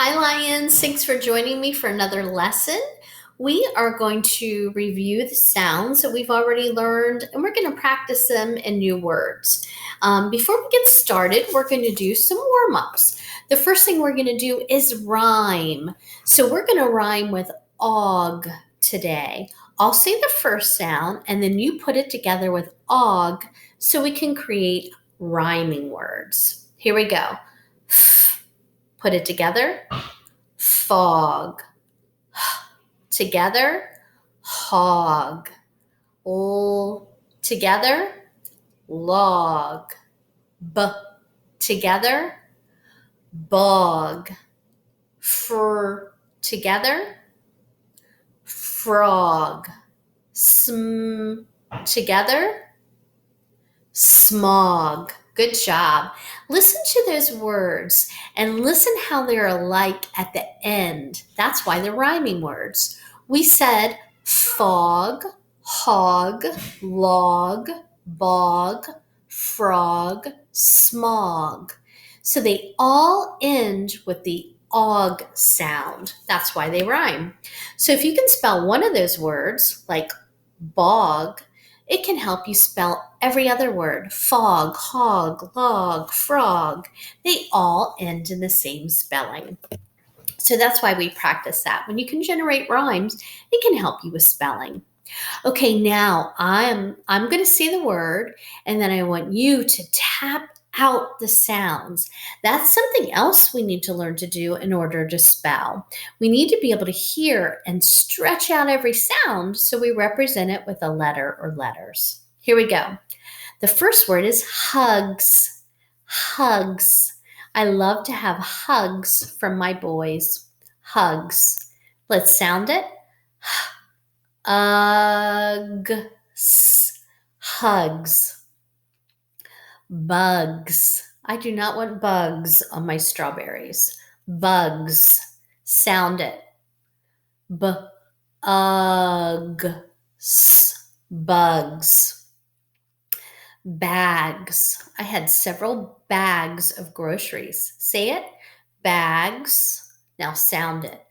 Hi, Lions. Thanks for joining me for another lesson. We are going to review the sounds that we've already learned, and we're going to practice them in new words. Before we get started, we're going to do some warm-ups. The first thing we're going to do is rhyme. So we're going to rhyme with og today. I'll say the first sound, and then you put it together with og so we can create rhyming words. Here we go. Put it together. Fog. Together. Hog. Together. Log. Together. Bog. Together. Frog. Together. Smog. Good job. Listen to those words and listen how they're alike at the end. That's why they're rhyming words. We said fog, hog, log, bog, frog, smog. So they all end with the og sound. That's why they rhyme. So if you can spell one of those words, like bog, it can help you spell every other word. Fog, hog, log, frog. They all end in the same spelling. So that's why we practice that. When you can generate rhymes, it can help you with spelling. Okay, now I'm going to say the word, and then I want you to tap out the sounds. That's something else we need to learn to do in order to spell. We need to be able to hear and stretch out every sound so we represent it with a letter or letters. Here we go. The first word is hugs. Hugs. I love to have hugs from my boys. Hugs. Let's sound it. Hugs. Bugs. I do not want bugs on my strawberries. Bugs. Sound it. Bugs. Bags. I had several bags of groceries. Say it. Bags. Now sound it.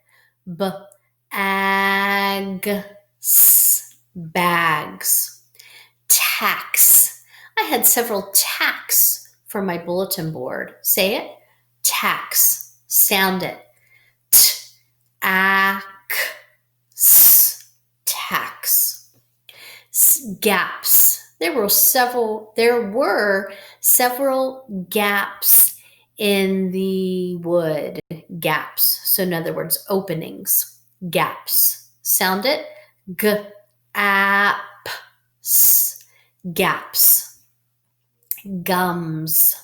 Bags. Tax. I had several tacks for my bulletin board. Say it. Tax. Sound it. Tax. Gaps. There were several gaps in the wood. Gaps. So in other words, openings. Gaps. Sound it. Gaps. Gums.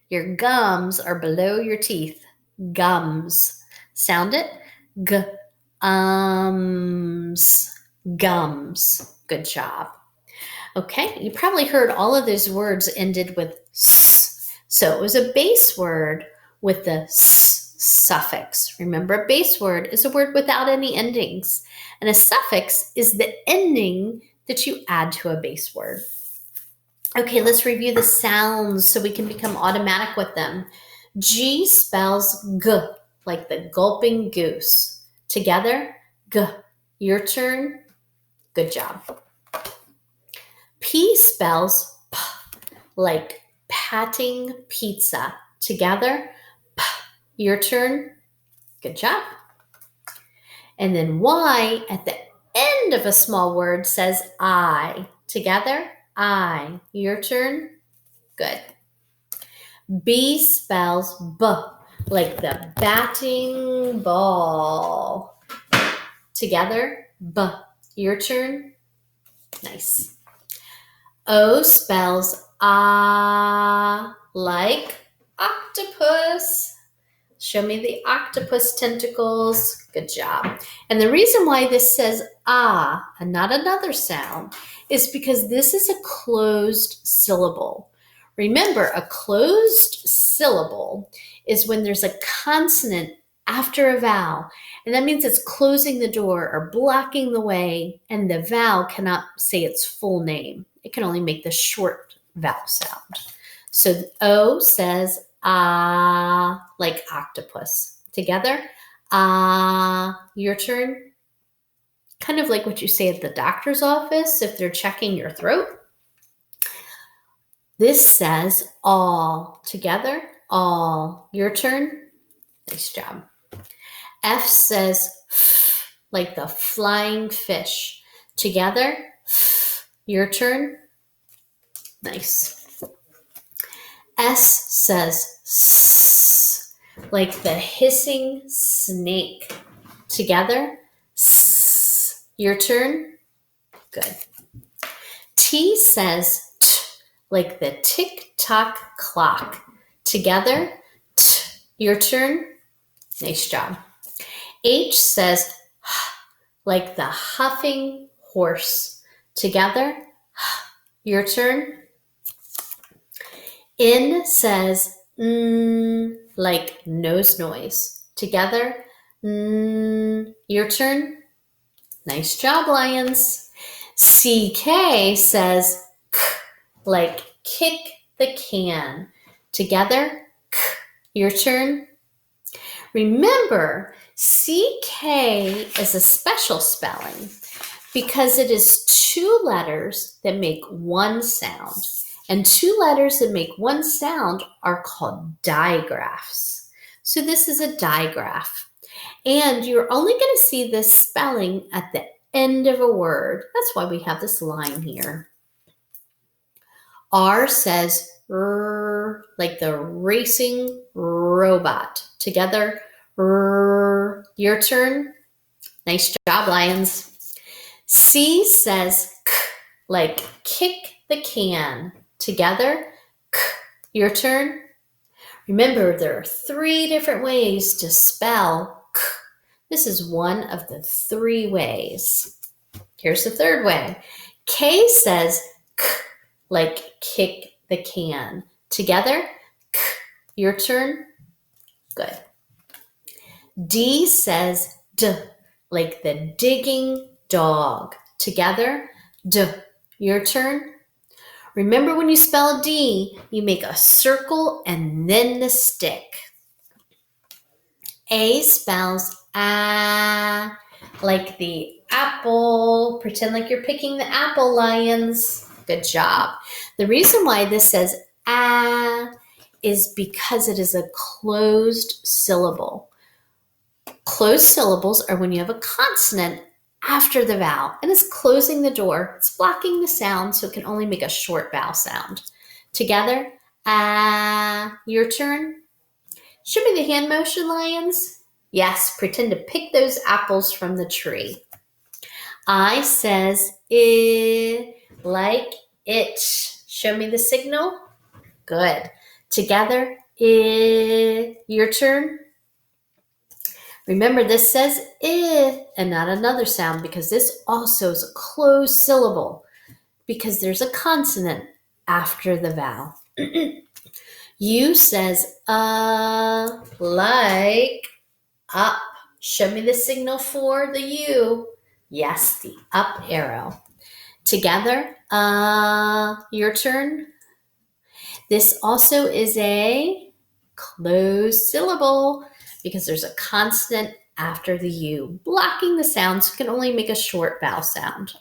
Your gums are below your teeth. Gums. Sound it. Gums. Good job. Okay, you probably heard all of those words ended with s. So it was a base word with the s suffix. Remember, a base word is a word without any endings, and a suffix is the ending that you add to a base word. Okay, let's review the sounds so we can become automatic with them. G spells g, like the gulping goose. Together, g. Your turn. Good job. P spells p, like patting pizza. Together, p. Your turn. Good job. And then Y at the end of a small word says I. Together, I. Your turn. Good. B spells b, like the batting ball. Together, b. Your turn. Nice. O spells like octopus. Show me the octopus tentacles. Good job. And the reason why this says and not another sound is because this is a closed syllable. Remember, a closed syllable is when there's a consonant after a vowel, and that means it's closing the door or blocking the way, and the vowel cannot say its full name. It can only make the short vowel sound. So O says like octopus. Together, your turn. Kind of like what you say at the doctor's office if they're checking your throat. This says all. Together, all. Your turn. Nice job. F says f, like the flying fish. Together, f. Your turn. Nice. S says s, like the hissing snake. Together, s. Your turn. Good. T says t, like the tick-tock clock. Together, t. Your turn. Nice job. H says h, like the huffing horse. Together, h. Your turn. N says like nose noise. Together, your turn. Nice job, lions. CK says k, like kick the can. Together, k. Your turn. Remember, CK is a special spelling because it is two letters that make one sound. And two letters that make one sound are called digraphs. So this is a digraph. And you're only going to see this spelling at the end of a word. That's why we have this line here. R says r, like the racing robot. Together, r. Your turn. Nice job, lions. C says k, like kick the can. Together, k. Your turn. Remember, there are 3 different ways to spell k. This is one of the 3 ways. Here's the 3rd way. K says k, like kick the can. Together, k. Your turn. Good. D says d, like the digging dog. Together, d. Your turn. Remember, when you spell D, you make a circle and then the stick. A spells a, like the apple. Pretend like you're picking the apple, lions. Good job. The reason why this says a is because it is a closed syllable. Closed syllables are when you have a consonant after the vowel, and it's closing the door. It's blocking the sound, so it can only make a short vowel sound. Together, your turn. Show me the hand motion, lions. Yes, pretend to pick those apples from the tree. I says I, like it. Show me the signal. Good. Together, I. Your turn. Remember, this says I and not another sound because this also is a closed syllable because there's a consonant after the vowel. U says like up. Show me the signal for the U. Yes, the up arrow. Together, your turn. This also is a closed syllable because there's a consonant after the U, blocking the sound, so you can only make a short vowel sound.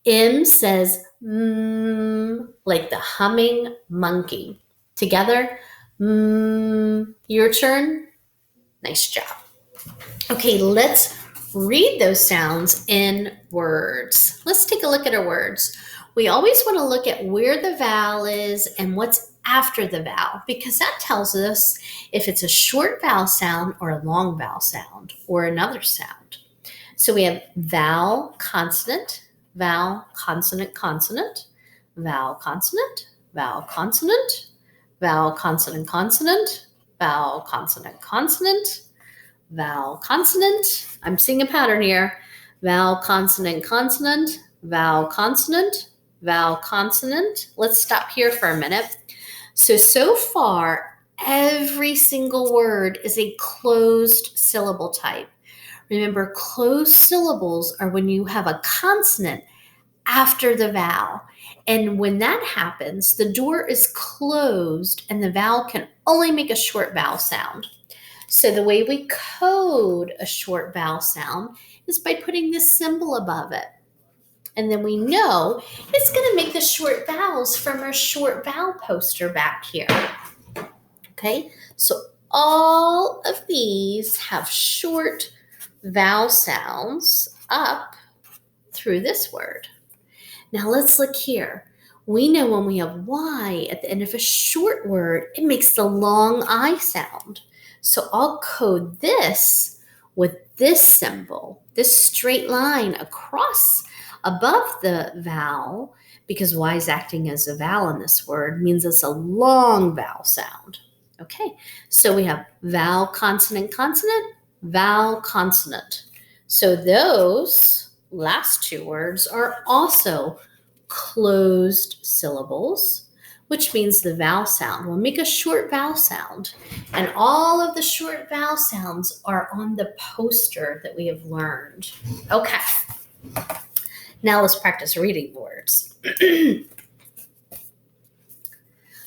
M says like the humming monkey. Together, your turn. Nice job. Okay, let's read those sounds in words. Let's take a look at our words. We always want to look at where the vowel is and what's after the vowel because that tells us if it's a short vowel sound or a long vowel sound or another sound. So we have vowel, consonant, vowel, consonant, consonant, vowel, consonant, vowel, consonant, vowel, consonant, consonant, vowel, consonant, consonant, vowel, consonant. I'm seeing a pattern here. Vowel, consonant, consonant, vowel, consonant, vowel, consonant. Let's stop here for a minute. So far, every single word is a closed syllable type. Remember, closed syllables are when you have a consonant after the vowel. And when that happens, the door is closed and the vowel can only make a short vowel sound. So the way we code a short vowel sound is by putting this symbol above it. And then we know it's going to make the short vowels from our short vowel poster back here. Okay, so all of these have short vowel sounds up through this word. Now let's look here. We know when we have Y at the end of a short word, it makes the long I sound. So I'll code this with this symbol, this straight line across above the vowel, because Y is acting as a vowel in this word, means it's a long vowel sound. Okay, so we have vowel, consonant, consonant, vowel, consonant. So those last two words are also closed syllables, which means the vowel sound will make a short vowel sound. And all of the short vowel sounds are on the poster that we have learned. Okay, now let's practice reading words.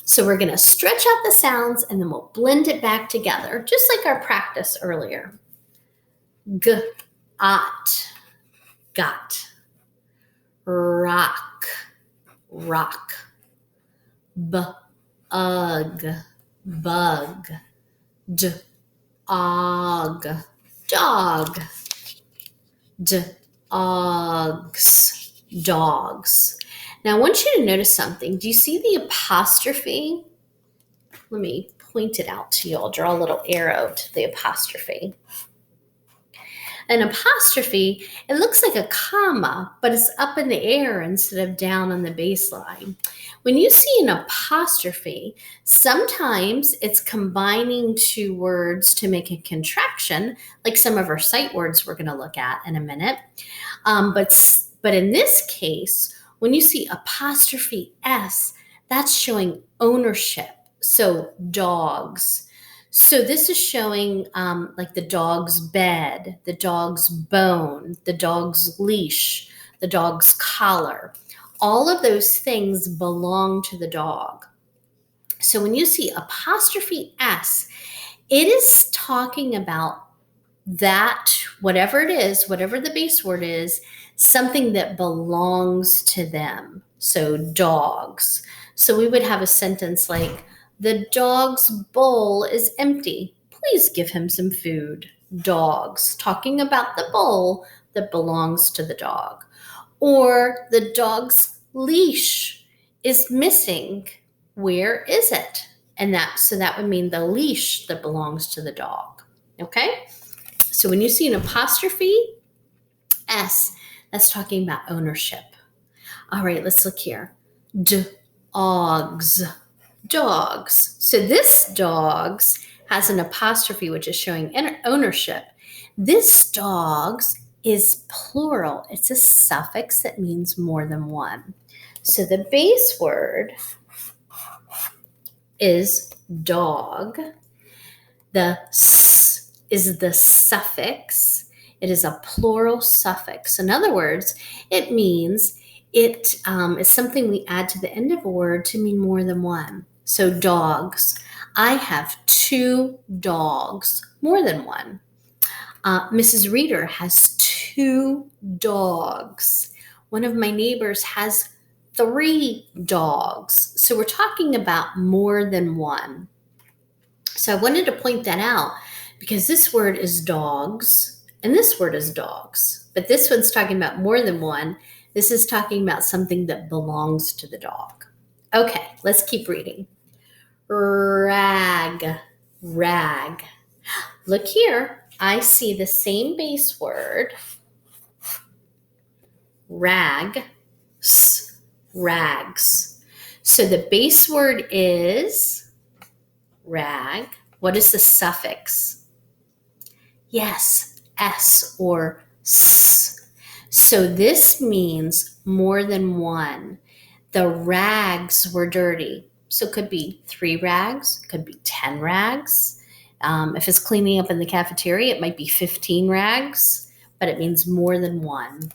So we're going to stretch out the sounds and then we'll blend it back together, just like our practice earlier. G, ot, got. Rock, rock. Ug, bug. Og, dog. Dogs, dogs. Now I want you to notice something. Do you see the apostrophe? Let me point it out to you. I'll draw a little arrow to the apostrophe. An apostrophe, it looks like a comma, but it's up in the air instead of down on the baseline. When you see an apostrophe, sometimes it's combining two words to make a contraction, like some of our sight words we're going to look at in a minute. But in this case, when you see apostrophe S, that's showing ownership. So dogs. So this is showing like the dog's bed, the dog's bone, the dog's leash, the dog's collar. All of those things belong to the dog. So when you see apostrophe S, it is talking about that, whatever it is, whatever the base word is, something that belongs to them. So dogs. So we would have a sentence like, the dog's bowl is empty. Please give him some food. Dogs, talking about the bowl that belongs to the dog. Or the dog's leash is missing. Where is it? And so that would mean the leash that belongs to the dog. Okay? So when you see an apostrophe S, that's talking about ownership. All right, let's look here. Dogs. Dogs. So this dogs has an apostrophe, which is showing ownership. This dogs is plural. It's a suffix that means more than one. So the base word is dog. The s is the suffix. It is a plural suffix. In other words, it means it is something we add to the end of a word to mean more than one. So dogs. I have 2 dogs, more than one. Mrs. Reader has 2 dogs. One of my neighbors has 3 dogs. So we're talking about more than one. So I wanted to point that out because this word is dogs and this word is dogs. But this one's talking about more than one. This is talking about something that belongs to the dog. Okay, let's keep reading. Rag, rag. Look here. I see the same base word, rag, rags. So the base word is rag. What is the suffix? Yes, S or S. So this means more than one. The rags were dirty. So it could be 3 rags, could be 10 rags. If it's cleaning up in the cafeteria, it might be 15 rags, but it means more than one.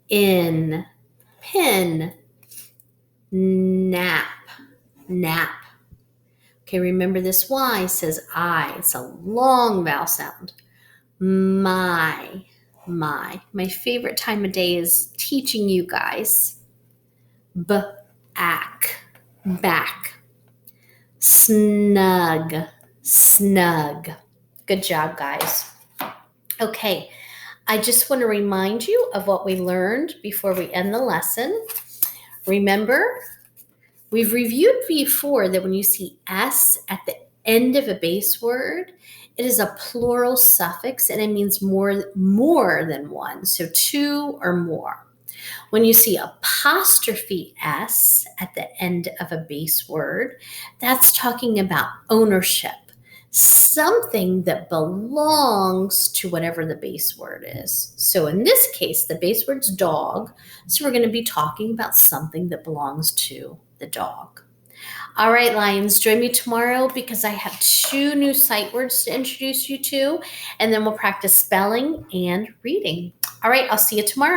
In, pin, nap. nap. Okay, remember this Y says I. It's a long vowel sound. My. My favorite time of day is teaching you guys. Back. Back. Snug. Snug. Good job, guys. Okay, I just want to remind you of what we learned before we end the lesson. Remember, we've reviewed before that when you see S at the end of a base word, it is a plural suffix and it means more than one, so two or more. When you see apostrophe S at the end of a base word, that's talking about ownership, something that belongs to whatever the base word is. So in this case, the base word's dog, so we're going to be talking about something that belongs to the dog. All right, Lions, join me tomorrow because I have 2 new sight words to introduce you to, and then we'll practice spelling and reading. All right, I'll see you tomorrow.